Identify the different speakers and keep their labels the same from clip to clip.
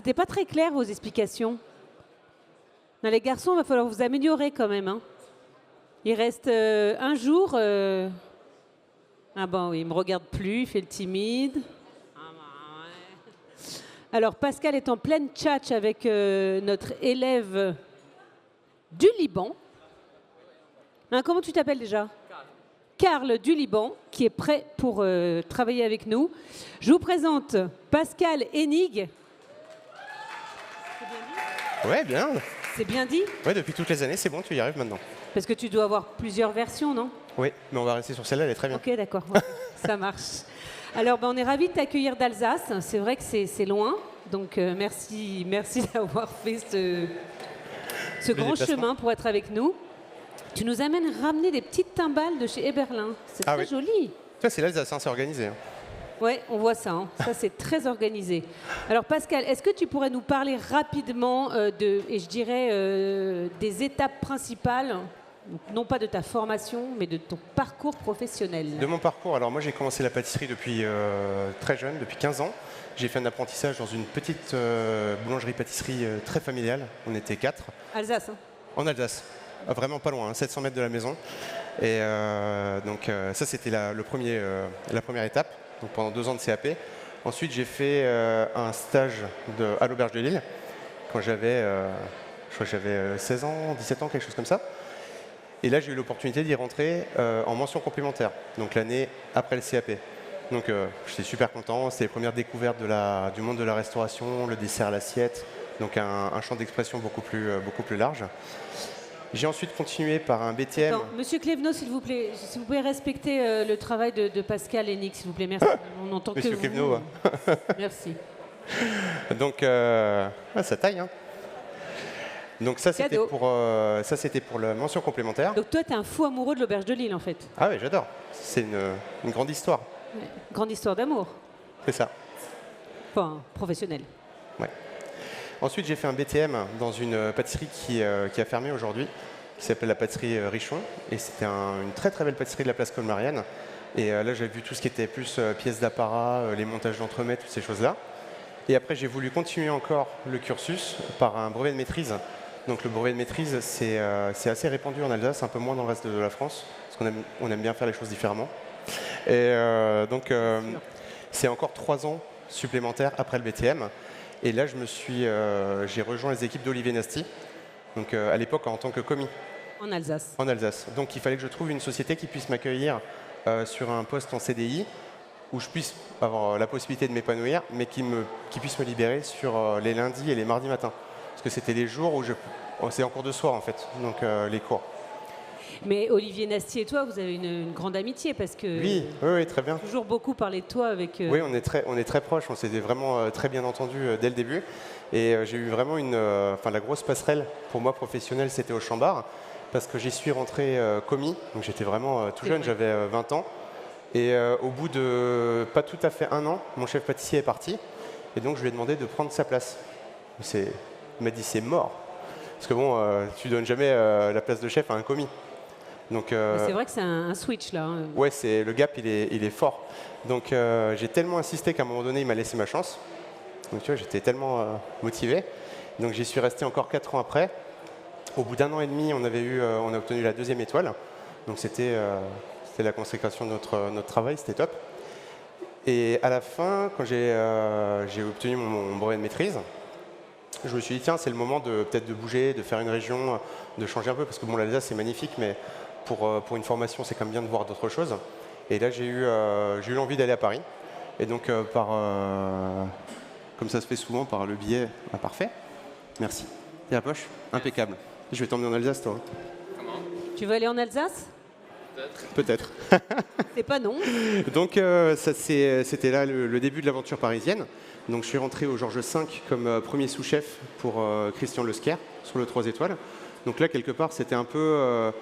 Speaker 1: c'était pas très clair vos explications. Non, les garçons, il va falloir vous améliorer quand même. Hein. Il reste un jour. Ah bon, oui, il me regarde plus, il fait le timide. Alors, Pascal est en pleine tchatch avec notre élève du Liban. Hein, comment tu t'appelles déjà ? Karl du Liban, qui est prêt pour travailler avec nous. Je vous présente Pascal Hennig.
Speaker 2: Ouais, bien.
Speaker 1: C'est bien dit ?
Speaker 2: Ouais, depuis toutes les années, c'est bon, tu y arrives maintenant.
Speaker 1: Parce que tu dois avoir plusieurs versions, non ?
Speaker 2: Oui, mais on va rester sur celle-là, elle est très bien.
Speaker 1: Ok, d'accord, ouais, ça marche. Alors, on est ravis de t'accueillir d'Alsace. C'est vrai que c'est loin, donc merci d'avoir fait ce grand chemin pour être avec nous. Tu nous amènes ramener des petites timbales de chez Eberlin. C'est très joli.
Speaker 2: Ça, c'est l'Alsace, hein, c'est organisé. Hein.
Speaker 1: Oui, on voit ça. Hein. Ça, c'est très organisé. Alors, Pascal, est-ce que tu pourrais nous parler rapidement des étapes principales, non pas de ta formation, mais de ton parcours professionnel?
Speaker 2: De mon parcours, alors moi, j'ai commencé la pâtisserie depuis très jeune, depuis 15 ans. J'ai fait un apprentissage dans une petite boulangerie-pâtisserie très familiale. On était 4.
Speaker 1: Alsace, hein.
Speaker 2: En Alsace. Vraiment pas loin, hein, 700 mètres de la maison. Et ça, c'était la première étape, donc pendant 2 ans de CAP. Ensuite, j'ai fait un stage à l'Auberge de Lille, quand j'avais 16 ans, 17 ans, quelque chose comme ça. Et là, j'ai eu l'opportunité d'y rentrer en mention complémentaire, donc l'année après le CAP. Donc j'étais super content, c'était les premières découvertes du monde de la restauration, le dessert à l'assiette, donc un champ d'expression beaucoup plus large. J'ai ensuite continué par un BTM.
Speaker 1: Attends, Monsieur Clévenot, s'il vous plaît, si vous pouvez respecter le travail de Pascal Hennig, s'il vous plaît, merci. On entend
Speaker 2: Monsieur
Speaker 1: que vous.
Speaker 2: Clévenot.
Speaker 1: Merci.
Speaker 2: Donc, ça taille. Hein. Donc ça, c'était pour la mention complémentaire.
Speaker 1: Donc toi, tu es un fou amoureux de l'Auberge de Lille, en fait.
Speaker 2: Ah oui, j'adore. C'est une grande histoire.
Speaker 1: Ouais. Grande histoire d'amour.
Speaker 2: C'est ça.
Speaker 1: Enfin, professionnelle.
Speaker 2: Ouais. Ensuite, j'ai fait un BTM dans une pâtisserie qui a fermé aujourd'hui, qui s'appelle la pâtisserie Richon. Et c'était une très très belle pâtisserie de la place Colmarienne. Et là, j'avais vu tout ce qui était plus pièces d'apparat, les montages d'entremets, toutes ces choses-là. Et après, j'ai voulu continuer encore le cursus par un brevet de maîtrise. Donc le brevet de maîtrise, c'est assez répandu en Alsace, un peu moins dans le reste de la France, parce qu'on aime bien faire les choses différemment. Et donc, c'est encore 3 ans supplémentaires après le BTM. Et là, j'ai rejoint les équipes d'Olivier Nasty, donc à l'époque en tant que commis.
Speaker 1: En Alsace.
Speaker 2: En Alsace. Donc il fallait que je trouve une société qui puisse m'accueillir sur un poste en CDI, où je puisse avoir la possibilité de m'épanouir, mais qui puisse me libérer sur les lundis et les mardis matins. Parce que c'était les jours où c'est en cours de soir en fait, donc les cours.
Speaker 1: Mais Olivier Nasty et toi, vous avez une grande amitié parce que
Speaker 2: oui, très bien.
Speaker 1: Toujours beaucoup parlé de toi avec.
Speaker 2: Oui, on est très proches. On s'était vraiment très bien entendus dès le début. Et j'ai eu vraiment la grosse passerelle pour moi professionnelle, c'était au Chambard, parce que j'y suis rentré commis. Donc j'étais vraiment tout jeune, j'avais 20 ans. Et au bout de pas tout à fait 1 an, mon chef pâtissier est parti. Et donc je lui ai demandé de prendre sa place. Il m'a dit c'est mort. Parce que bon, tu donnes jamais la place de chef à un commis. Donc,
Speaker 1: c'est vrai que c'est un switch là. Hein.
Speaker 2: Ouais, le gap il est fort. Donc j'ai tellement insisté qu'à un moment donné il m'a laissé ma chance. Donc tu vois, j'étais tellement motivé. Donc j'y suis resté encore 4 ans après. Au bout d'1 an et demi, on a obtenu la 2e étoile. Donc c'était la consécration de notre travail, c'était top. Et à la fin, quand j'ai obtenu mon brevet de maîtrise, je me suis dit tiens, c'est le moment peut-être de bouger, de faire une région, de changer un peu, parce que bon, l'Alsace c'est magnifique, mais pour une formation, c'est quand même bien de voir d'autres choses. Et là, j'ai eu l'envie d'aller à Paris. Et donc, comme ça se fait souvent, par le biais parfait. Merci. Et la poche, impeccable. Je vais t'emmener en Alsace, toi.
Speaker 1: Comment ? Tu veux aller en Alsace ?
Speaker 2: Peut-être.
Speaker 1: C'est pas non.
Speaker 2: Donc, c'était là le début de l'aventure parisienne. Donc, je suis rentré au Georges V comme premier sous-chef pour Christian Lesquer sur le 3 étoiles. Donc là, quelque part, c'était un peu...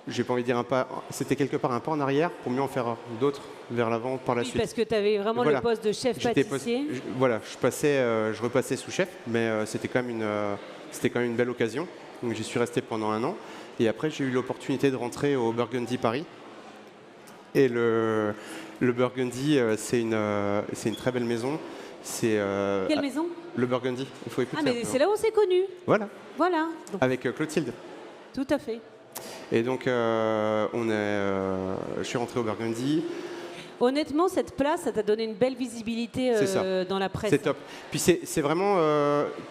Speaker 2: j'ai pas envie de dire c'était quelque part un pas en arrière pour mieux en faire d'autres vers l'avant par la suite.
Speaker 1: Parce que tu avais vraiment le poste de chef pâtissier.
Speaker 2: Je repassais sous-chef, mais c'était quand même une belle occasion. Donc j'y suis resté pendant 1 an. Et après, j'ai eu l'opportunité de rentrer au Burgundy Paris. Et le Burgundy, c'est une très belle maison.
Speaker 1: Quelle maison ?
Speaker 2: Le Burgundy, il faut écouter.
Speaker 1: Ah, mais c'est là où on s'est connus.
Speaker 2: Voilà.
Speaker 1: Voilà. Donc,
Speaker 2: Avec Clotilde.
Speaker 1: tout à fait.
Speaker 2: Et donc, je suis rentré au Burgundy.
Speaker 1: Honnêtement, cette place, ça t'a donné une belle visibilité dans la presse.
Speaker 2: C'est top. Puis c'est vraiment,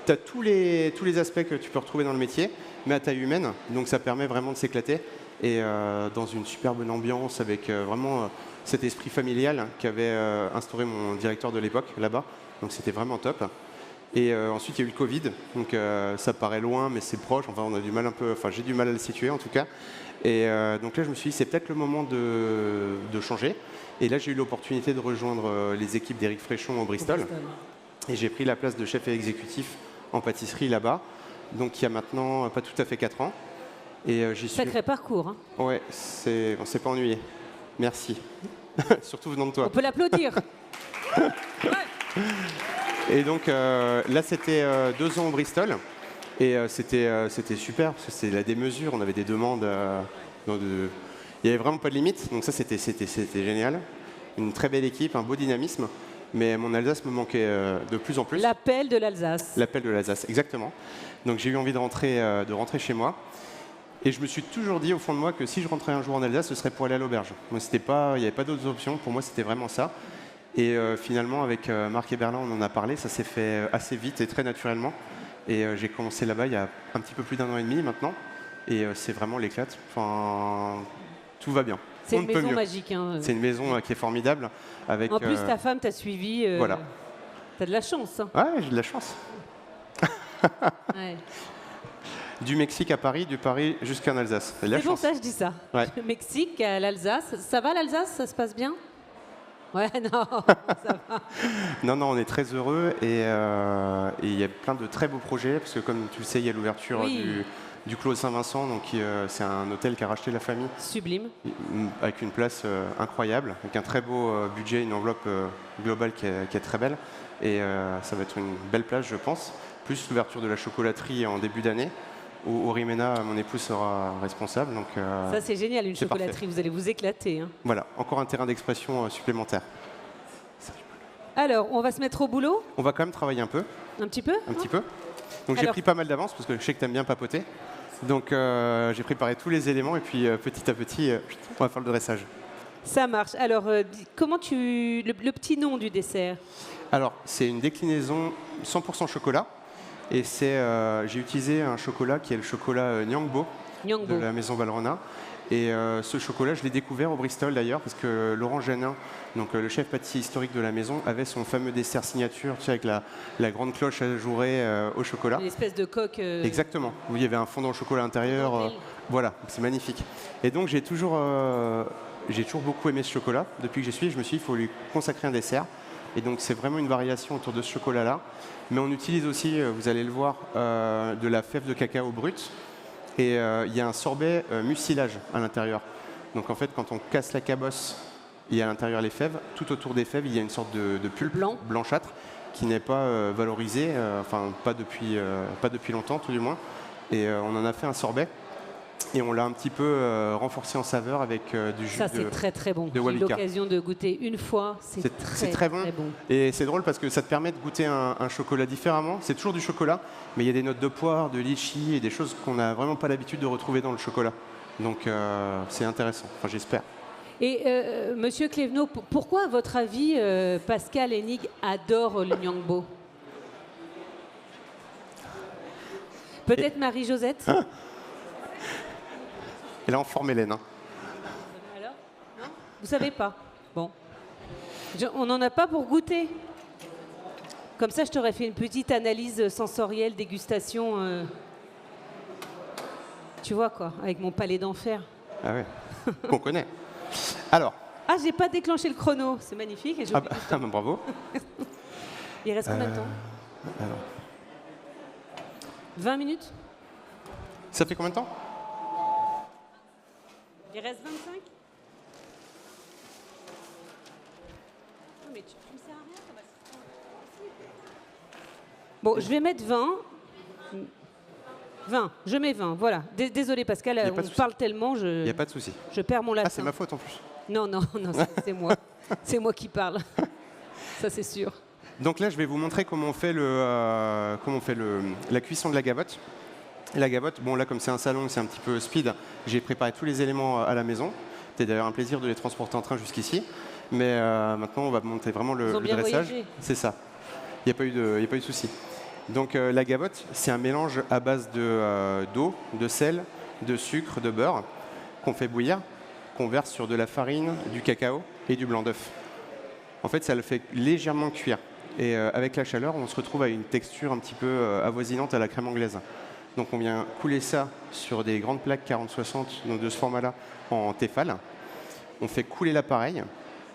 Speaker 2: tu as tous les aspects que tu peux retrouver dans le métier, mais à taille humaine. Donc ça permet vraiment de s'éclater. Et dans une super bonne ambiance, avec vraiment cet esprit familial qu'avait instauré mon directeur de l'époque là-bas. Donc c'était vraiment top. Et ensuite, il y a eu le Covid. Donc ça paraît loin, mais c'est proche. Enfin, on a du mal j'ai du mal à le situer en tout cas. Et donc là, je me suis dit, c'est peut-être le moment de changer. Et là, j'ai eu l'opportunité de rejoindre les équipes d'Éric Fréchon au Bristol. Et j'ai pris la place de chef exécutif en pâtisserie là-bas. Donc il y a maintenant pas tout à fait 4 ans. Et j'y suis...
Speaker 1: Sacré parcours. Hein.
Speaker 2: Ouais, on s'est pas ennuyé. Merci. Surtout venant de toi.
Speaker 1: On peut l'applaudir. Ouais.
Speaker 2: Et donc là, c'était 2 ans au Bristol. Et c'était super, parce que c'est la démesure. On avait des demandes... Il n'y avait vraiment pas de limite, donc ça c'était génial. Une très belle équipe, un beau dynamisme, mais mon Alsace me manquait de plus en plus.
Speaker 1: L'appel de l'Alsace.
Speaker 2: L'appel de l'Alsace, exactement. Donc j'ai eu envie de rentrer chez moi. Et je me suis toujours dit au fond de moi que si je rentrais un jour en Alsace, ce serait pour aller à l'auberge. Il n'y avait pas d'autres options, pour moi c'était vraiment ça. Et finalement avec Marc Eberlin, on en a parlé, ça s'est fait assez vite et très naturellement. Et j'ai commencé là-bas il y a un petit peu plus d'1 an et demi maintenant. Et c'est vraiment l'éclate. Enfin, tout va bien.
Speaker 1: C'est une maison magique. Hein.
Speaker 2: C'est une maison qui est formidable. Avec,
Speaker 1: en plus, ta femme t'a suivi.
Speaker 2: Voilà.
Speaker 1: T'as de la chance. Hein.
Speaker 2: Ouais, j'ai de la chance.
Speaker 1: Ouais.
Speaker 2: Du Mexique à Paris, du Paris jusqu'en Alsace.
Speaker 1: C'est pour ça que je dis ça.
Speaker 2: Ouais.
Speaker 1: Le Mexique à l'Alsace. Ça va l'Alsace? Ça se passe bien? Ouais, non, ça va.
Speaker 2: Non, on est très heureux et il y a plein de très beaux projets parce que comme tu le sais, il y a l'ouverture du Clos Saint-Vincent, donc c'est un hôtel qu'a racheté la famille.
Speaker 1: Sublime.
Speaker 2: Avec une place incroyable, avec un très beau budget, une enveloppe globale qui est très belle. Et ça va être une belle place, je pense. Plus l'ouverture de la chocolaterie en début d'année, où Aurimena, mon épouse, sera responsable. Donc,
Speaker 1: ça, c'est génial, une chocolaterie. Parfait. Vous allez vous éclater. Hein.
Speaker 2: Voilà, encore un terrain d'expression supplémentaire.
Speaker 1: Alors, on va se mettre au boulot?
Speaker 2: On va quand même travailler un peu.
Speaker 1: Un petit peu?
Speaker 2: Un petit peu. Donc j'ai pris pas mal d'avance, parce que je sais que tu aimes bien papoter. Donc j'ai préparé tous les éléments et puis petit à petit, on va faire le dressage. Ça
Speaker 1: marche. Alors, comment le petit nom du dessert?
Speaker 2: Alors, c'est une déclinaison 100% chocolat. Et j'ai utilisé un chocolat qui est le chocolat Nyangbo de la maison Valrhona. Et ce chocolat, je l'ai découvert au Bristol d'ailleurs, parce que Laurent Janin, donc le chef pâtissier historique de la maison, avait son fameux dessert signature, tu sais, avec la grande cloche ajourée au chocolat.
Speaker 1: Une espèce de coque.
Speaker 2: Exactement, où il y avait un fondant au chocolat à l'intérieur. Voilà, c'est magnifique. Et donc j'ai toujours beaucoup aimé ce chocolat. Depuis que j'y suis, je me suis dit qu'il faut lui consacrer un dessert. Et donc c'est vraiment une variation autour de ce chocolat-là. Mais on utilise aussi, vous allez le voir, de la fève de cacao brute. Et il y a un sorbet mucilage à l'intérieur. Donc en fait, quand on casse la cabosse, il y a à l'intérieur les fèves. Tout autour des fèves, il y a une sorte de pulpe blanchâtre qui n'est pas valorisée, enfin pas depuis longtemps tout du moins. Et on en a fait un sorbet. Et on l'a un petit peu renforcé en saveur avec du jus de Wabika. Ça, c'est
Speaker 1: très très bon. J'ai eu l'occasion de goûter une fois. C'est très bon.
Speaker 2: Et c'est drôle parce que ça te permet de goûter un chocolat différemment. C'est toujours du chocolat, mais il y a des notes de poire, de litchi et des choses qu'on n'a vraiment pas l'habitude de retrouver dans le chocolat. Donc c'est intéressant, enfin j'espère.
Speaker 1: Et Monsieur Clévenot, pourquoi, à votre avis, Pascal Hennig adore le Nyangbo? Peut-être Marie-Josette?
Speaker 2: Elle est en forme, Hélène. Hein.
Speaker 1: Alors? Non? Vous savez pas? Bon. On n'en a pas pour goûter. Comme ça, je t'aurais fait une petite analyse sensorielle, dégustation. Tu vois quoi, avec mon palais d'enfer.
Speaker 2: Ah ouais, qu'on connaît. Alors.
Speaker 1: Ah, j'ai pas déclenché le chrono. C'est magnifique. Et
Speaker 2: bravo.
Speaker 1: Il reste combien de temps?
Speaker 2: Alors.
Speaker 1: 20 minutes?
Speaker 2: Ça fait combien de temps?
Speaker 1: Il reste 25? Non, mais tu me sers à rien comme assistant. Bon, je vais mettre 20. 20, je mets 20, voilà. Désolé Pascal, on parle tellement,
Speaker 2: il n'y a pas de souci.
Speaker 1: Je perds mon latin.
Speaker 2: Ah, c'est ma faute en plus.
Speaker 1: Non, c'est moi. C'est moi qui parle. Ça, c'est sûr.
Speaker 2: Donc là, je vais vous montrer comment on fait, la cuisson de la gavotte. La gavotte, bon là, comme c'est un salon, c'est un petit peu speed, j'ai préparé tous les éléments à la maison. C'était d'ailleurs un plaisir de les transporter en train jusqu'ici. Mais maintenant, on va monter vraiment le dressage. C'est ça. Il n'y a pas eu de souci. Donc la gavotte, c'est un mélange à base d'eau, de sel, de sucre, de beurre, qu'on fait bouillir, qu'on verse sur de la farine, du cacao et du blanc d'œuf. En fait, ça le fait légèrement cuire. Et avec la chaleur, on se retrouve à une texture un petit peu avoisinante à la crème anglaise. Donc on vient couler ça sur des grandes plaques 40-60, donc de ce format-là, en Tefal. On fait couler l'appareil,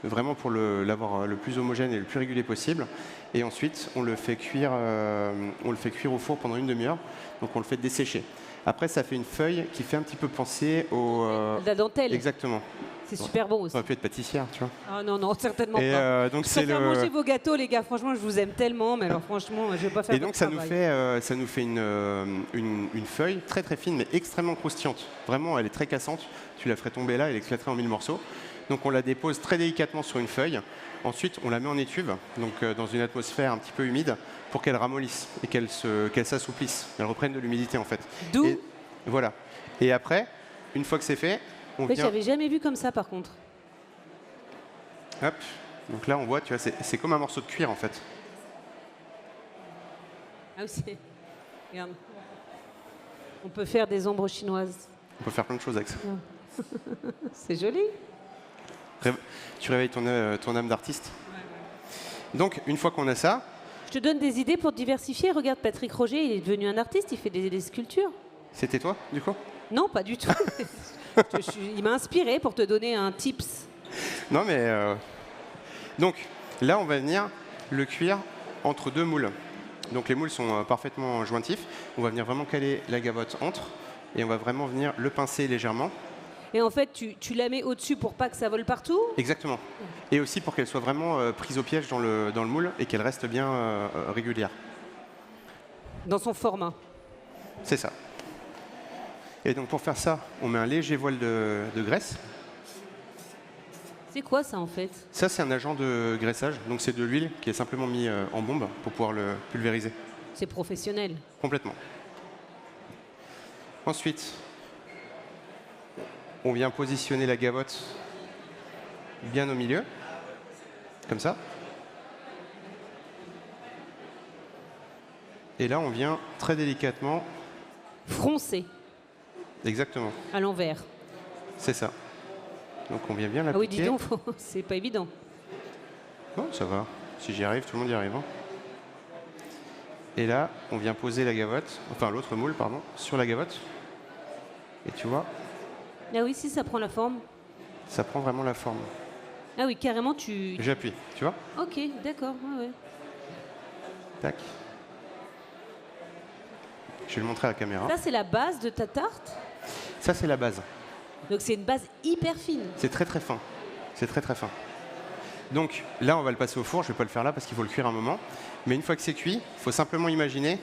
Speaker 2: vraiment pour l'avoir le plus homogène et le plus régulier possible. Et ensuite, on le fait cuire au four pendant une demi-heure. Donc on le fait dessécher. Après, ça fait une feuille qui fait un petit peu penser au...
Speaker 1: la dentelle.
Speaker 2: Exactement.
Speaker 1: C'est super bon aussi.
Speaker 2: Ça aurait pu être pâtissière, tu vois.
Speaker 1: Ah non, non, certainement pas.
Speaker 2: Donc
Speaker 1: je préfère manger vos gâteaux, les gars. Franchement, je vous aime tellement, mais alors franchement, je vais pas faire.
Speaker 2: Et donc ça nous fait une feuille très très fine, mais extrêmement croustillante. Vraiment, elle est très cassante. Tu la ferais tomber là, elle éclaterait en 1000 morceaux. Donc on la dépose très délicatement sur une feuille. Ensuite, on la met en étuve, donc dans une atmosphère un petit peu humide, pour qu'elle ramollisse et qu'elle s'assouplisse, qu'elle reprenne de l'humidité en fait.
Speaker 1: D'où
Speaker 2: voilà. Et après, une fois que c'est fait, on vient...
Speaker 1: J'avais jamais vu comme ça par contre.
Speaker 2: Hop. Donc là, on voit, tu vois, c'est comme un morceau de cuir en fait.
Speaker 1: Ah oui, regarde. On peut faire des ombres chinoises.
Speaker 2: On peut faire plein de choses avec ça.
Speaker 1: C'est joli.
Speaker 2: Tu réveilles ton âme d'artiste. Ouais. Donc, une fois qu'on a ça...
Speaker 1: Je te donne des idées pour diversifier. Regarde, Patrick Roger, il est devenu un artiste, il fait des sculptures.
Speaker 2: C'était toi, du coup?
Speaker 1: Non, pas du tout. Il m'a inspiré pour te donner un tips.
Speaker 2: Non, mais... Donc, là, on va venir le cuire entre deux moules. Donc, les moules sont parfaitement jointifs. On va venir vraiment caler la gavotte entre et on va vraiment venir le pincer légèrement.
Speaker 1: Et en fait, tu la mets au-dessus pour pas que ça vole partout?
Speaker 2: Exactement. Et aussi pour qu'elle soit vraiment prise au piège dans le moule et qu'elle reste bien régulière.
Speaker 1: Dans son format.
Speaker 2: C'est ça. Et donc pour faire ça, on met un léger voile de graisse.
Speaker 1: C'est quoi ça en fait?
Speaker 2: Ça, c'est un agent de graissage. Donc c'est de l'huile qui est simplement mis en bombe pour pouvoir le pulvériser.
Speaker 1: C'est professionnel.
Speaker 2: Complètement. Ensuite, on vient positionner la gavotte bien au milieu, comme ça. Et là, on vient très délicatement...
Speaker 1: froncer.
Speaker 2: Exactement.
Speaker 1: À l'envers.
Speaker 2: C'est ça. Donc on vient bien l'appliquer.
Speaker 1: Ah oui, dis donc, c'est pas évident.
Speaker 2: Non, ça va. Si j'y arrive, tout le monde y arrive. Hein. Et là, on vient poser la gavotte, enfin l'autre moule, pardon, sur la gavotte. Et tu vois...
Speaker 1: Ah oui, si ça prend la forme.
Speaker 2: Ça prend vraiment la forme.
Speaker 1: Ah oui, carrément, tu...
Speaker 2: J'appuie, tu vois?
Speaker 1: Ok, d'accord, ouais.
Speaker 2: Tac. Je vais le montrer à la caméra.
Speaker 1: Ça, c'est la base de ta tarte?
Speaker 2: Ça, c'est la base.
Speaker 1: Donc, c'est une base hyper fine.
Speaker 2: C'est très très fin. C'est très très fin. Donc là, on va le passer au four. Je ne vais pas le faire là parce qu'il faut le cuire un moment. Mais une fois que c'est cuit, il faut simplement imaginer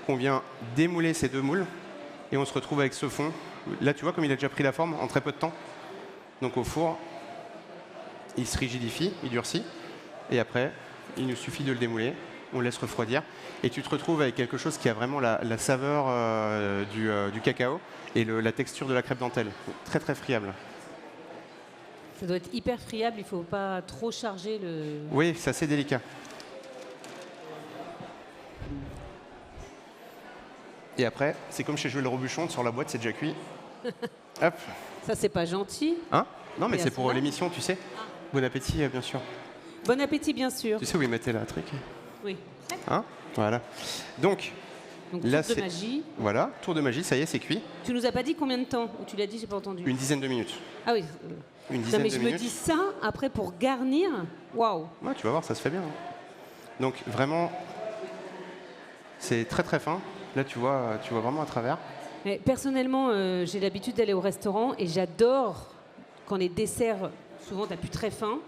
Speaker 2: qu'on vient démouler ces deux moules et on se retrouve avec ce fond. Là, tu vois comme il a déjà pris la forme en très peu de temps. Donc au four, il se rigidifie, il durcit. Et après, il nous suffit de le démouler. On le laisse refroidir. Et tu te retrouves avec quelque chose qui a vraiment la saveur du cacao et la texture de la crêpe dentelle. Très très friable.
Speaker 1: Ça doit être hyper friable, il ne faut pas trop charger le...
Speaker 2: Oui, c'est assez délicat. Et après, c'est comme chez Joël Robuchon, sur la boîte, c'est déjà cuit. Hop.
Speaker 1: Ça, c'est pas gentil.
Speaker 2: Hein? Non, mais c'est pour l'émission, tu sais. Bon appétit, bien sûr.
Speaker 1: Bon appétit, bien sûr.
Speaker 2: Tu sais où ils mettaient la truc?
Speaker 1: Oui.
Speaker 2: Hein? Voilà. Donc là,
Speaker 1: tour de magie.
Speaker 2: Voilà, tour de magie, ça y est, c'est cuit.
Speaker 1: Tu nous as pas dit combien de temps? Ou tu l'as dit, j'ai pas entendu.
Speaker 2: Une dizaine de minutes.
Speaker 1: Ah oui.
Speaker 2: Une dizaine
Speaker 1: non, mais
Speaker 2: de
Speaker 1: je
Speaker 2: minutes.
Speaker 1: me dis ça, après pour garnir, waouh.
Speaker 2: Ouais, tu vas voir, ça se fait bien. Donc vraiment, c'est très très fin. Là, tu vois vraiment à travers.
Speaker 1: Mais personnellement, j'ai l'habitude d'aller au restaurant et j'adore quand les desserts, souvent tu as plus très fin.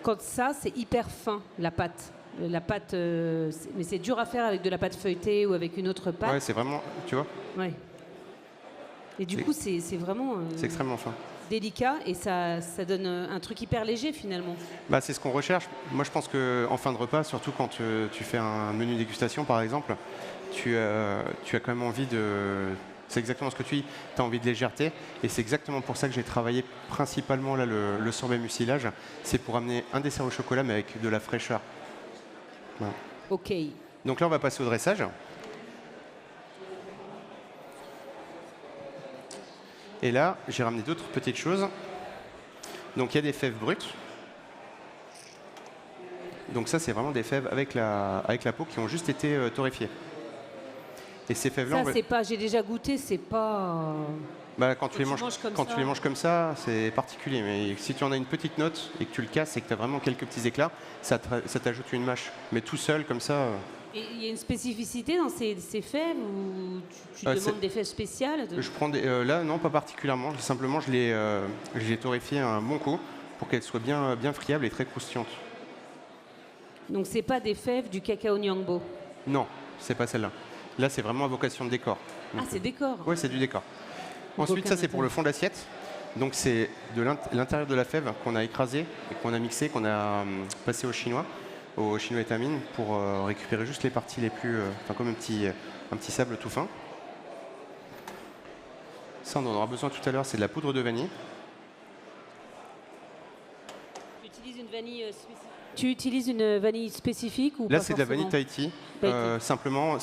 Speaker 1: Quand ça, c'est hyper fin, la pâte. La pâte, mais c'est dur à faire avec de la pâte feuilletée ou avec une autre pâte.
Speaker 2: Ouais, c'est vraiment, tu vois.
Speaker 1: Ouais. Et du coup, c'est vraiment...
Speaker 2: C'est extrêmement fin.
Speaker 1: délicat et ça donne un truc hyper léger finalement.
Speaker 2: Bah, c'est ce qu'on recherche. Moi, je pense qu'en fin de repas, surtout quand tu fais un menu dégustation, par exemple, tu as quand même envie de... C'est exactement ce que tu dis. Tu as envie de légèreté. Et c'est exactement pour ça que j'ai travaillé principalement là, le sorbet mucilage. C'est pour amener un dessert au chocolat, mais avec de la fraîcheur. Voilà.
Speaker 1: Ok.
Speaker 2: Donc là, on va passer au dressage. Et là, j'ai ramené d'autres petites choses. Donc il y a des fèves brutes. Donc ça, c'est vraiment des fèves avec la peau qui ont juste été torréfiées. Et ces fèves-là,
Speaker 1: ça, c'est pas. J'ai déjà goûté, c'est pas.
Speaker 2: Bah, quand tu les manges comme ça, c'est particulier. Mais si tu en as une petite note et que tu le casses et que tu as vraiment quelques petits éclats, ça t'ajoute une mâche. Mais tout seul, comme ça.
Speaker 1: Et il y a une spécificité dans ces fèves ou tu demandes des fèves spéciales
Speaker 2: Je prends là, non, pas particulièrement. Simplement, je les torréfiées un bon coup pour qu'elles soient bien friables et très croustillantes.
Speaker 1: Donc, c'est pas des fèves du cacao Nyangbo?
Speaker 2: Non, c'est pas celle-là. Là, c'est vraiment à vocation de décor.
Speaker 1: Ah, c'est décor?
Speaker 2: Oui, c'est du décor. Ensuite, ça, c'est pour le fond d'assiette. Donc, c'est de l'intérieur de la fève qu'on a écrasé et qu'on a mixé, qu'on a passé au chinois étamine, pour récupérer juste les parties les plus... Enfin, comme un petit sable tout fin. Ça, on en aura besoin tout à l'heure, c'est de la poudre de vanille.
Speaker 1: Tu utilises une vanille spécifique ou
Speaker 2: là,
Speaker 1: pas
Speaker 2: c'est de la vanille Tahiti. Simplement,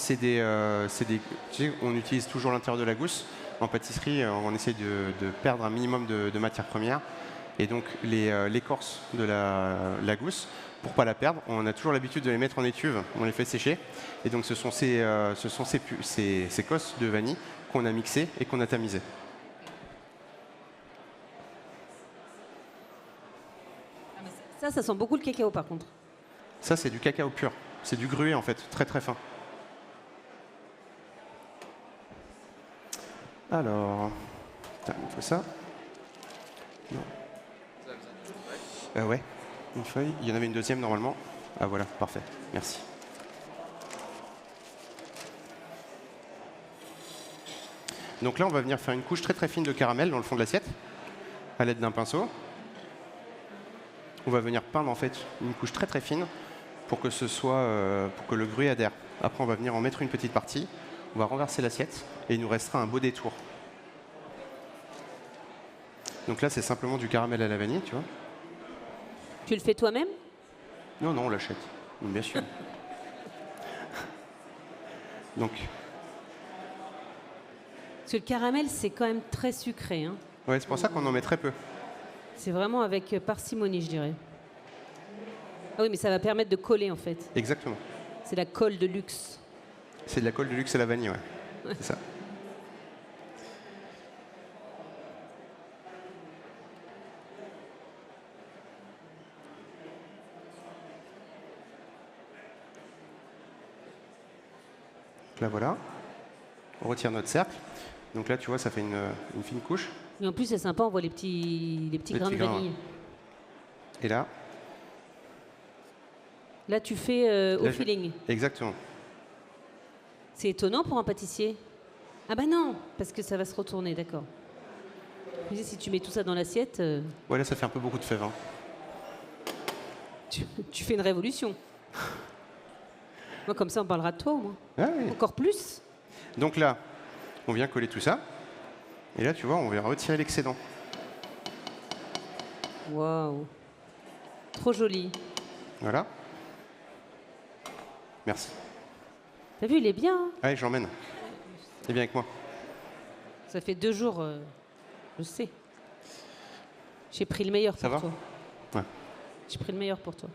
Speaker 2: on utilise toujours l'intérieur de la gousse. En pâtisserie, on essaie de perdre un minimum de matières premières. Et donc, l'écorce de la gousse, pour ne pas la perdre, on a toujours l'habitude de les mettre en étuve. On les fait sécher. Et donc, ce sont ces cosses de vanille qu'on a mixées et qu'on a tamisées.
Speaker 1: Ça sent beaucoup le cacao par contre.
Speaker 2: Ça, c'est du cacao pur. C'est du gruet en fait, très très fin. Alors, il faut ça. Non. Ouais, une feuille. Il y en avait une deuxième normalement. Ah voilà, parfait. Merci. Donc là, on va venir faire une couche très très fine de caramel dans le fond de l'assiette à l'aide d'un pinceau. On va venir peindre en fait une couche très très fine pour que pour que le gruet adhère. Après, on va venir en mettre une petite partie. On va renverser l'assiette et il nous restera un beau détour. Donc là, c'est simplement du caramel à la vanille, tu vois.
Speaker 1: Tu le fais toi-même?
Speaker 2: Non, non, on l'achète. Bien sûr. Donc.
Speaker 1: Parce que le caramel, c'est quand même très sucré. Hein.
Speaker 2: Ouais, c'est pour ça qu'on en met très peu.
Speaker 1: C'est vraiment avec parcimonie, je dirais. Ah oui, mais ça va permettre de coller, en fait.
Speaker 2: Exactement.
Speaker 1: C'est la colle de luxe.
Speaker 2: C'est de la colle de luxe à la vanille, ouais. C'est ça. Là, voilà. On retire notre cercle. Donc là, tu vois, ça fait une fine couche.
Speaker 1: Et en plus, c'est sympa, on voit les petits grains de vanille.
Speaker 2: Et là?
Speaker 1: Là, tu fais au feeling.
Speaker 2: Exactement.
Speaker 1: C'est étonnant pour un pâtissier. Ah bah non, parce que ça va se retourner, d'accord. Si tu mets tout ça dans l'assiette...
Speaker 2: Ouais, là, ça fait un peu beaucoup de fèves. Hein.
Speaker 1: Tu fais une révolution. Moi, comme ça, on parlera de toi, au moins.
Speaker 2: Ah, oui.
Speaker 1: Encore plus.
Speaker 2: Donc là, on vient coller tout ça. Et là, tu vois, on va retirer l'excédent.
Speaker 1: Waouh. Trop joli.
Speaker 2: Voilà. Merci.
Speaker 1: T'as vu, il est bien. Hein.
Speaker 2: Allez, j'emmène. Il vient avec moi.
Speaker 1: Ça fait 2 jours, je sais. J'ai pris le meilleur pour toi.
Speaker 2: Ouais.
Speaker 1: J'ai pris le meilleur pour toi.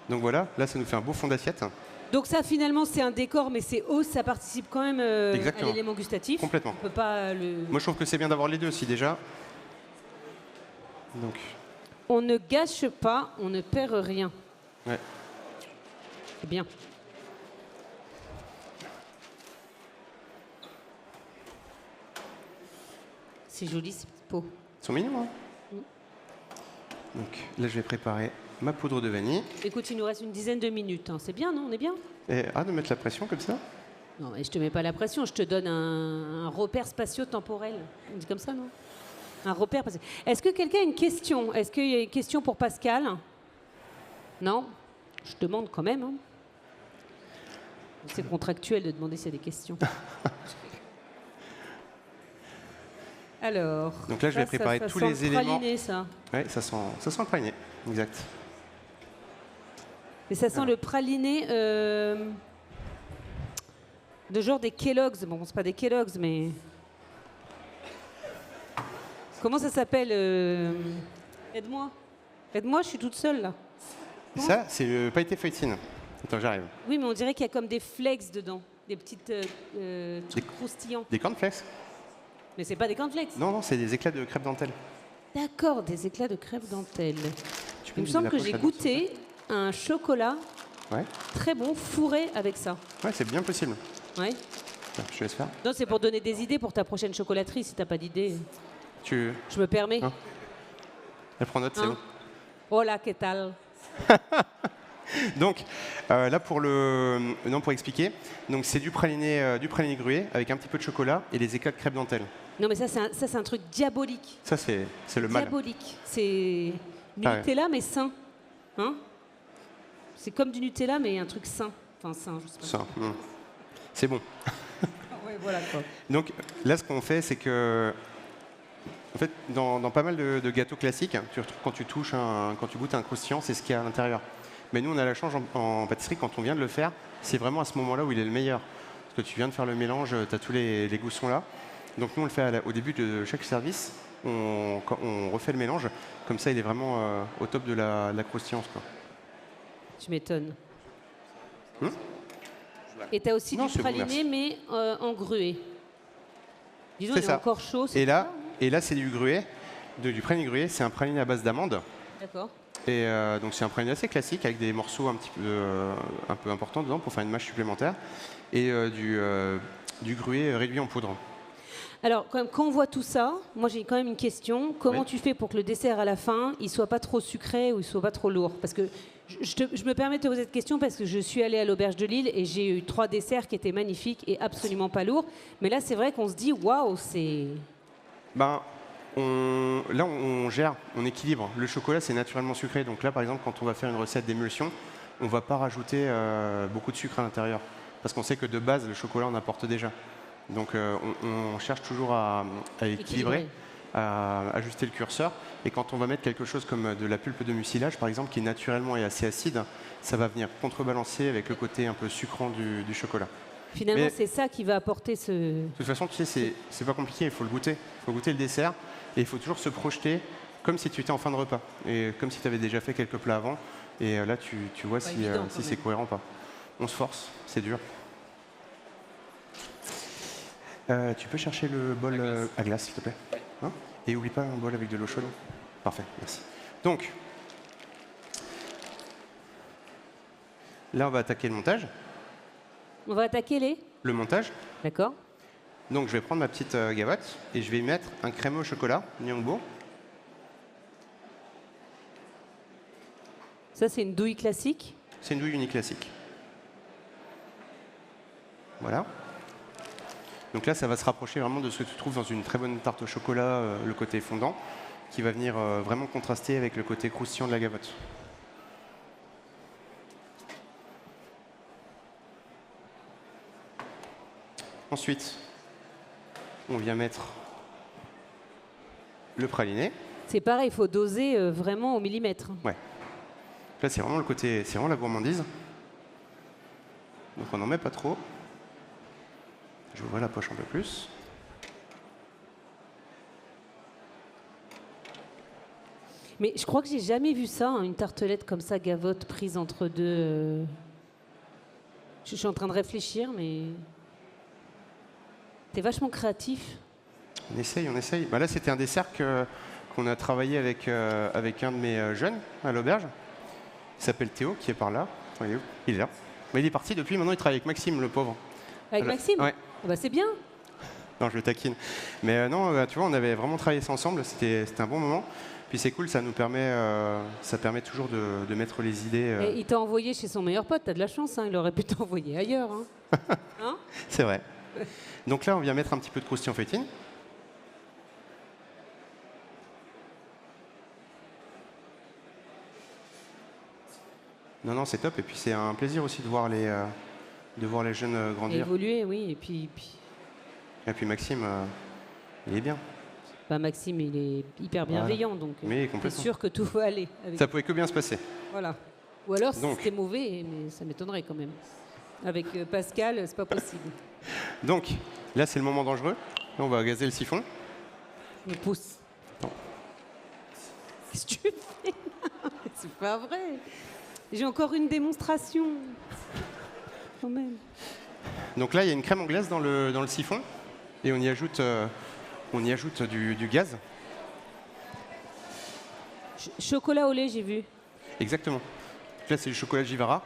Speaker 2: Donc voilà, là, ça nous fait un beau fond d'assiette.
Speaker 1: Donc ça, finalement, c'est un décor, mais c'est haut, ça participe quand même à l'élément gustatif.
Speaker 2: Complètement.
Speaker 1: On peut pas le...
Speaker 2: Moi, je trouve que c'est bien d'avoir les deux, si déjà. Donc.
Speaker 1: On ne gâche pas, on ne perd rien.
Speaker 2: Ouais.
Speaker 1: C'est bien. C'est joli, ces petites peaux.
Speaker 2: Ils sont mignons, hein. Donc là, je vais préparer ma poudre de vanille.
Speaker 1: Écoute, il nous reste une dizaine de minutes. Hein. C'est bien, non? On est bien?
Speaker 2: Et de mettre la pression comme ça.
Speaker 1: Non, mais je te mets pas la pression, je te donne un repère spatio-temporel. On dit comme ça, non? Un repère. Est-ce que quelqu'un a une question? Est-ce qu'il y a une question pour Pascal? Non? Je demande quand même. Hein. C'est contractuel de demander s'il y a des questions. Alors.
Speaker 2: Donc là, je vais préparer tous les éléments.
Speaker 1: Praliné, ça.
Speaker 2: Oui, ça sent le praliné, exact.
Speaker 1: Et ça sent le praliné de genre des Kellogg's. Bon, c'est pas des Kellogg's, mais. Comment ça s'appelle Aide-moi. Aide-moi, je suis toute seule là.
Speaker 2: Ça, c'est le pailleté feuilletine. Attends, j'arrive.
Speaker 1: Oui, mais on dirait qu'il y a comme des flakes dedans. Des petites trucs croustillants.
Speaker 2: Des cornflakes?
Speaker 1: Mais c'est pas des cornflakes.
Speaker 2: Non, c'est des éclats de crêpe dentelle.
Speaker 1: D'accord, des éclats de crêpe dentelle. Il me semble que j'ai goûté un chocolat très bon fourré avec ça.
Speaker 2: Ouais, c'est bien possible.
Speaker 1: Ouais.
Speaker 2: Tiens, je te laisse faire.
Speaker 1: Non, c'est pour donner des idées pour ta prochaine chocolaterie, si t'as pas d'idée.
Speaker 2: Je
Speaker 1: me permets.
Speaker 2: Hein? Elle prend note, c'est bon.
Speaker 1: Hola, ¿qué tal?
Speaker 2: Donc, là, pour expliquer, donc c'est du praliné grué avec un petit peu de chocolat et les éclats de crêpe dentelle.
Speaker 1: Non, mais ça, c'est un truc diabolique.
Speaker 2: Ça, c'est le mal.
Speaker 1: Diabolique. C'est du Nutella, mais sain. Hein? C'est comme du Nutella, mais un truc sain. Enfin, sain, je sais pas.
Speaker 2: Sain. C'est bon.
Speaker 1: Ouais, voilà, quoi.
Speaker 2: Donc, là, ce qu'on fait, c'est que... En fait, dans pas mal de gâteaux classiques, tu retrouves quand tu touches, quand tu goûtes un croustillant, c'est ce qu'il y a à l'intérieur. Mais nous, on a la chance en pâtisserie, quand on vient de le faire, c'est vraiment à ce moment-là où il est le meilleur. Parce que tu viens de faire le mélange, tu as tous les goûts sont là. Donc nous, on le fait au début de chaque service. On refait le mélange. Comme ça, il est vraiment au top de la croustillance, quoi.
Speaker 1: Tu m'étonnes. Et tu as aussi du praliné, mais en grué. Disons, il est encore chaud.
Speaker 2: Et là, c'est du grué, du praliné grué. C'est un praliné à base d'amande.
Speaker 1: D'accord.
Speaker 2: Et donc c'est un praliné assez classique avec des morceaux un peu importants dedans pour faire une mâche supplémentaire. Et du grué réduit en poudre.
Speaker 1: Alors, quand on voit tout ça, moi j'ai quand même une question. Comment tu fais pour que le dessert à la fin, il soit pas trop sucré ou il soit pas trop lourd? Parce que je me permets de te poser cette question parce que je suis allée à l'Auberge de Lille et j'ai eu 3 desserts qui étaient magnifiques et absolument pas lourds. Mais là, c'est vrai qu'on se dit, waouh, c'est...
Speaker 2: Là, on gère, on équilibre. Le chocolat, c'est naturellement sucré. Donc là, par exemple, quand on va faire une recette d'émulsion, on ne va pas rajouter beaucoup de sucre à l'intérieur. Parce qu'on sait que de base, le chocolat, on apporte déjà. Donc on cherche toujours à équilibrer, à ajuster le curseur. Et quand on va mettre quelque chose comme de la pulpe de mucilage, par exemple, qui naturellement est assez acide, ça va venir contrebalancer avec le côté un peu sucrant du chocolat.
Speaker 1: Finalement, c'est ça qui va apporter ce...
Speaker 2: De toute façon, tu sais, c'est pas compliqué, il faut le goûter. Il faut goûter le dessert et il faut toujours se projeter comme si tu étais en fin de repas. Et comme si tu avais déjà fait quelques plats avant. Et là, tu vois si c'est cohérent ou pas. On se force, c'est dur. Tu peux chercher le bol à glace, s'il te plaît, hein? Et oublie pas un bol avec de l'eau chaude. Parfait, merci. Donc, là, on va attaquer le montage.
Speaker 1: On va attaquer
Speaker 2: le montage.
Speaker 1: D'accord.
Speaker 2: Donc, je vais prendre ma petite gavotte et je vais y mettre un crémeux au chocolat, Nyongbo.
Speaker 1: Ça, c'est une douille classique?
Speaker 2: C'est une douille unique classique. Voilà. Donc là, ça va se rapprocher vraiment de ce que tu trouves dans une très bonne tarte au chocolat, le côté fondant, qui va venir vraiment contraster avec le côté croustillant de la gavotte. Ensuite, on vient mettre le praliné.
Speaker 1: C'est pareil, il faut doser vraiment au millimètre.
Speaker 2: Ouais. Là, c'est vraiment le côté, c'est vraiment la gourmandise. Donc on n'en met pas trop. Je ouvre la poche un peu plus.
Speaker 1: Mais je crois que j'ai jamais vu ça, hein, une tartelette comme ça, gavotte, prise entre deux. Je suis en train de réfléchir, mais... T'es vachement créatif.
Speaker 2: On essaye. Bah là, c'était un dessert qu'on a travaillé avec un de mes jeunes à l'auberge. Il s'appelle Théo, qui est par là. Il est là. Mais il est parti depuis, maintenant il travaille avec Maxime, le pauvre.
Speaker 1: Avec Maxime?
Speaker 2: Ouais.
Speaker 1: Bah, c'est bien.
Speaker 2: Non, je le taquine. Mais non, tu vois, on avait vraiment travaillé ça ensemble. C'était un bon moment. Puis c'est cool, ça permet toujours de mettre les idées.
Speaker 1: Et il t'a envoyé chez son meilleur pote, t'as de la chance, hein, il aurait pu t'envoyer ailleurs. Hein. Hein?
Speaker 2: C'est vrai. Donc là, on vient mettre un petit peu de croustillant feuilletine. Non, c'est top. Et puis c'est un plaisir aussi de voir les jeunes grandir.
Speaker 1: Évoluer, oui. Et puis
Speaker 2: Maxime, il est bien.
Speaker 1: Bah, Maxime, il est hyper bienveillant, donc c'est sûr que tout va aller.
Speaker 2: Ça pouvait que bien se passer.
Speaker 1: Voilà. Ou alors c'était mauvais, mais ça m'étonnerait quand même. Avec Pascal, c'est pas possible.
Speaker 2: Donc là, c'est le moment dangereux. Là, on va gazer le siphon.
Speaker 1: On pousse.
Speaker 2: Non.
Speaker 1: Qu'est-ce que tu fais? C'est pas vrai. J'ai encore une démonstration. Quand même.
Speaker 2: Donc là, il y a une crème anglaise dans le siphon. Et on y ajoute du gaz.
Speaker 1: Chocolat au lait, j'ai vu.
Speaker 2: Exactement. Donc là, c'est du chocolat Givara.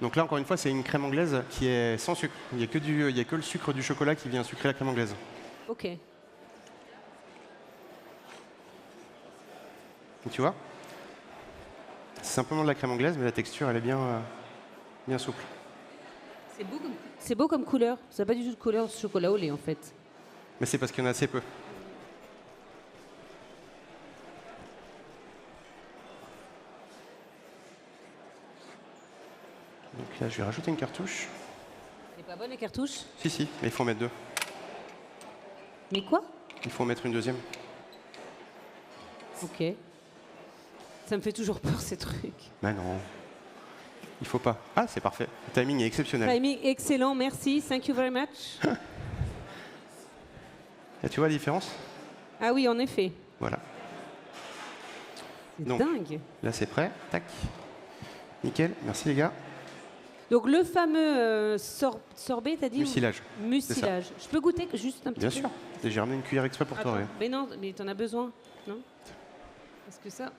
Speaker 2: Donc là, encore une fois, c'est une crème anglaise qui est sans sucre. Il n'y a que le sucre du chocolat qui vient sucrer la crème anglaise.
Speaker 1: Ok.
Speaker 2: Et tu vois? C'est simplement de la crème anglaise, mais la texture, elle est bien souple.
Speaker 1: C'est beau comme couleur. Ça n'a pas du tout de couleur chocolat au lait, en fait.
Speaker 2: Mais c'est parce qu'il y en a assez peu. Donc là, je vais rajouter une cartouche.
Speaker 1: Elle est pas bonne, la cartouche?
Speaker 2: Si, mais il faut en mettre 2.
Speaker 1: Mais quoi?
Speaker 2: Il faut en mettre une deuxième.
Speaker 1: Ok. Ça me fait toujours peur, ces trucs.
Speaker 2: Mais non. Il faut pas. Ah, c'est parfait. Le timing est exceptionnel.
Speaker 1: Timing excellent, merci. Thank you very much.
Speaker 2: Et tu vois la différence?
Speaker 1: Ah oui, en effet.
Speaker 2: Voilà.
Speaker 1: C'est dingue.
Speaker 2: Là, c'est prêt. Tac. Nickel. Merci, les gars.
Speaker 1: Donc, le fameux sorbet, t'as dit?
Speaker 2: Mucilage.
Speaker 1: Mucilage. Je peux goûter juste un petit peu?
Speaker 2: Bien sûr. J'ai ramené une cuillère exprès pour toi. Ouais.
Speaker 1: Mais non, mais t'en as besoin, non? Parce que ça...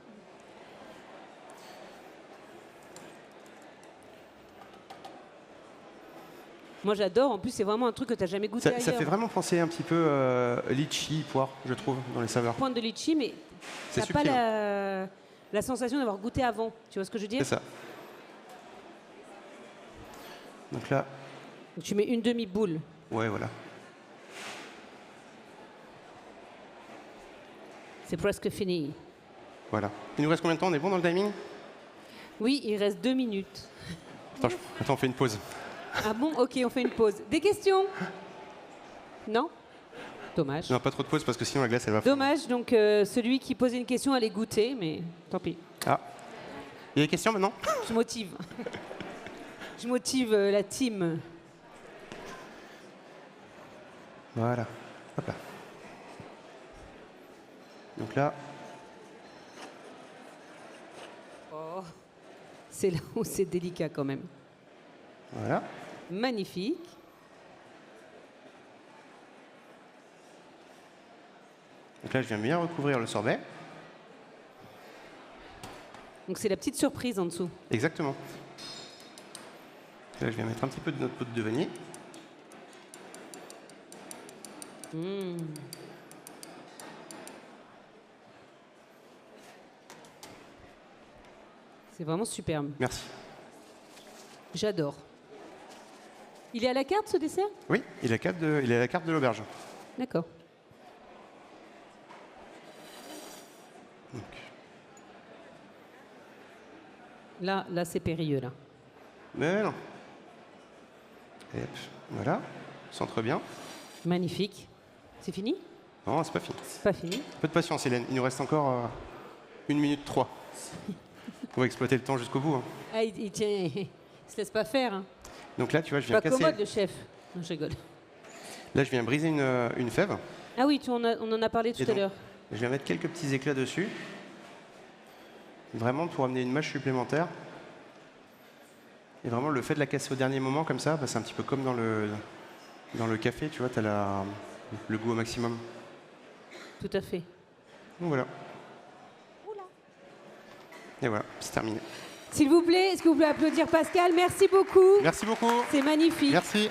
Speaker 1: Moi, j'adore. En plus, c'est vraiment un truc que tu n'as jamais goûté ailleurs.
Speaker 2: Ça fait vraiment penser un petit peu litchi, poire, je trouve, dans les saveurs.
Speaker 1: Pointe de litchi, mais tu n'as pas la sensation d'avoir goûté avant. Tu vois ce que je veux dire?
Speaker 2: C'est ça. Donc là...
Speaker 1: Donc, tu mets une demi-boule.
Speaker 2: Ouais, voilà.
Speaker 1: C'est presque fini.
Speaker 2: Voilà. Il nous reste combien de temps? On est bon dans le timing?
Speaker 1: Oui, il reste 2 minutes.
Speaker 2: Attends, on fait une pause.
Speaker 1: Ah bon? Ok, on fait une pause. Des questions? Non? Dommage.
Speaker 2: Non, pas trop de pause parce que sinon la glace, elle va fondre.
Speaker 1: Dommage, donc celui qui posait une question allait goûter, mais tant pis.
Speaker 2: Ah. Il y a des questions maintenant?
Speaker 1: Je motive. Je motive la team.
Speaker 2: Voilà. Hop là. Donc là...
Speaker 1: Oh. C'est là où c'est délicat quand même.
Speaker 2: Voilà.
Speaker 1: Magnifique.
Speaker 2: Donc là, je viens bien recouvrir le sorbet.
Speaker 1: Donc c'est la petite surprise en dessous.
Speaker 2: Exactement. Là, je viens mettre un petit peu de notre poudre de vanille.
Speaker 1: Mmh. C'est vraiment superbe.
Speaker 2: Merci.
Speaker 1: J'adore. Il est à la carte, ce dessert?
Speaker 2: Oui, il est à la carte de l'auberge.
Speaker 1: D'accord. Là, c'est périlleux, là.
Speaker 2: Mais non. Et hop, voilà, centre bien.
Speaker 1: Magnifique. C'est fini?
Speaker 2: Non, c'est pas fini.
Speaker 1: C'est pas fini.
Speaker 2: Peu de patience, Hélène. Il nous reste encore 1 minute 3. On va exploiter le temps jusqu'au bout. Hein.
Speaker 1: Ah, il tient... Il se laisse pas faire. Hein.
Speaker 2: Donc là, tu vois, je viens
Speaker 1: pas
Speaker 2: casser...
Speaker 1: commode, le chef. Non, je rigole.
Speaker 2: Là, je viens briser une fève.
Speaker 1: Ah oui, on en a parlé tout à l'heure.
Speaker 2: Je viens mettre quelques petits éclats dessus. Vraiment pour amener une mâche supplémentaire. Et vraiment, le fait de la casser au dernier moment, comme ça, bah, c'est un petit peu comme dans le café, tu vois, tu as le goût au maximum.
Speaker 1: Tout à fait.
Speaker 2: Donc voilà. Oula. Et voilà, c'est terminé.
Speaker 1: S'il vous plaît, est-ce que vous pouvez applaudir Pascal? Merci beaucoup.
Speaker 2: Merci beaucoup.
Speaker 1: C'est magnifique.
Speaker 2: Merci.